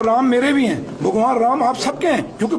राम मेरे भी हैं, भगवान राम आप सबके हैं, क्योंकि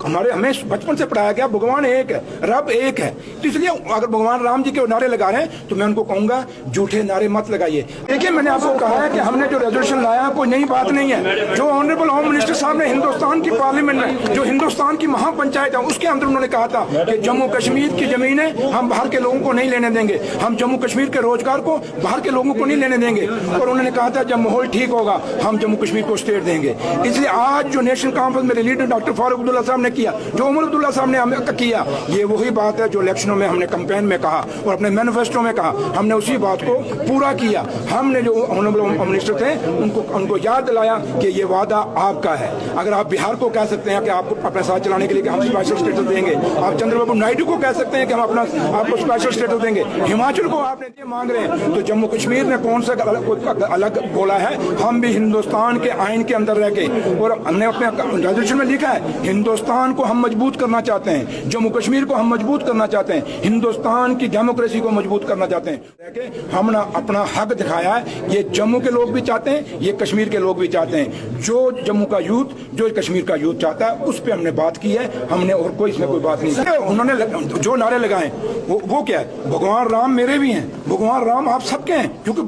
हमारे हमें बचपन से पढ़ाया गया भगवान एक है, रब एक है। तो इसलिए अगर भगवान राम जी के नारे लगा रहे हैं तो मैं उनको कहूंगा झूठे नारे मत लगाइए। देखिए, मैंने आपको कहा है कि हमने जो रेजोल्यूशन लाया कोई नई बात नहीं है। जो ऑनरेबल होम मिनिस्टर साहब ने हिंदुस्तान की पार्लियामेंट में जो हिंदुस्तान की महापंचायत है उसके अंदर उन्होंने कहा था कि जम्मू कश्मीर की जमीनें हम बाहर के लोगों को नहीं लेने देंगे, हम जम्मू कश्मीर के रोजगार को बाहर के लोगों को नहीं लेने देंगे। और उन्होंने कहा था जब माहौल ठीक होगा हम जम्मू कश्मीर को स्टेट देंगे। इसलिए आज जो नेशनल कॉन्फ्रेंस मेरे लीडर डॉक्टर फारूक अब्दुल्ला साहब ने किया, जो उमर अब्दुल्ला साहब ने किया, ये वही बात है जो इलेक्शनों में हमने कैंपेन में कहा और अपने मैनिफेस्टो में कहा। हमने उसी बात को पूरा किया। हमने जो ऑनरेबल होम मिनिस्टर थे उनको याद दिलाया कि ये वादा आपका है। अगर आप बिहार को कह सकते हैं कि आपको अपने साथ चलाने के लिए हम स्पेशल स्टेटस देंगे, आप चंद्रबाबू नायडू को कह सकते हैं कि हम आपको स्पेशल स्टेटस देंगे, हिमाचल को आपने ये मांग रहे हैं, तो जम्मू कश्मीर ने कौन सा अलग बोला है? हम भी हिंदुस्तान के आइन के अंदर रह के, और हमने अपने रेजोल्यूशन में लिखा है हिंदुस्तान को हम मजबूत करना चाहते हैं, जम्मू कश्मीर को हम मजबूत करना चाहते हैं, हिंदुस्तान की डेमोक्रेसी को मजबूत करना चाहते हैं। हमने अपना हक दिखाया है। ये जम्मू के लोग भी चाहते हैं, ये कश्मीर के लोग भी चाहते हैं। जो जम्मू का यूथ, जो कश्मीर का यूथ चाहता है, उस पर हमने बात की है। हमने और कोई इसमें कोई बात नहीं की। उन्होंने जो नारे लगाए वो क्या है? भगवान राम मेरे भी हैं, भगवान राम आप सबके हैं, क्योंकि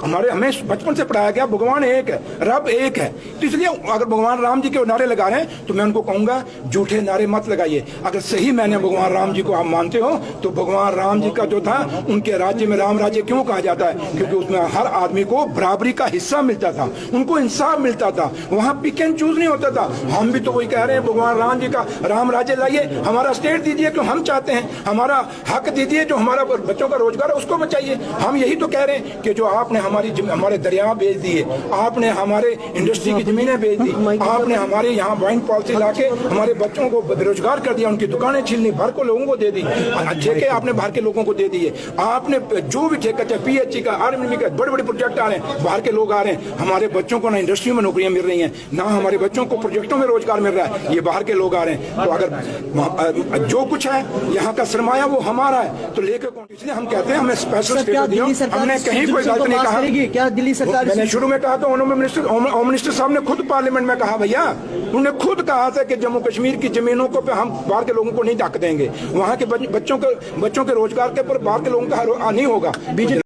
हमारे हमें बचपन से पढ़ाया गया भगवान एक है, रब एक है। तो इसलिए अगर भगवान राम जी के नारे लगा रहे हैं तो मैं उनको कहूंगा झूठे नारे मत लगाइए। अगर सही मैंने भगवान राम जी को आप मानते हो तो भगवान राम जी का जो था, उनके राज्य में राम राज्य क्यों कहा जाता है? क्योंकि उसमें हर आदमी को बराबरी का हिस्सा मिलता था, उनको इंसाफ मिलता था, वहां पिक एंड चूज नहीं होता था। हम भी तो वही कह रहे हैं, भगवान राम जी का राम राज्य लाइए, हमारा स्टेट दीजिए जो हम चाहते हैं, हमारा हक दीजिए, जो हमारा बच्चों का रोजगार है उसको बचाइए। हम यही तो कह रहे हैं कि जो आपने हमारे दरिया बेच दिए, आपने हमारे इंडस्ट्री की जमीनें बेच दी, आपने हमारे यहाँ वाइन पॉलिसी लाके हमारे बच्चों को बेरोजगार कर दिया, उनकी दुकानें छीन बाहर को लोगों को दे दी, ठेके आपने बाहर के लोगों को दे दिए। आपने जो भी ठेका, चाहे पीएचई का, आर्मी का, बड़े बड़े प्रोजेक्ट आ रहे हैं, बाहर के लोग आ रहे हैं, हमारे बच्चों को ना इंडस्ट्री में नौकरियां मिल रही हैं, ना हमारे बच्चों को प्रोजेक्टों में रोजगार मिल रहा है, ये बाहर के लोग आ रहे हैं। तो अगर जो कुछ है यहाँ का सरमाया वो हमारा है, तो लेकर कौन? इसलिए हम कहते हैं हमें स्पेशल स्टेटस दिया। हमने कहीं कोई गलत नहीं कहा। क्या दिल्ली सरकार? मैंने शुरू में कहा था, होम मिनिस्टर साहब ने खुद पार्लियामेंट में कहा, भैया उन्होंने खुद कहा था कि जम्मू कश्मीर की जमीनों को पे हम बाहर के लोगों को नहीं ढक देंगे, वहाँ के बच्चों के रोजगार के पर बाहर के लोगों का नहीं होगा।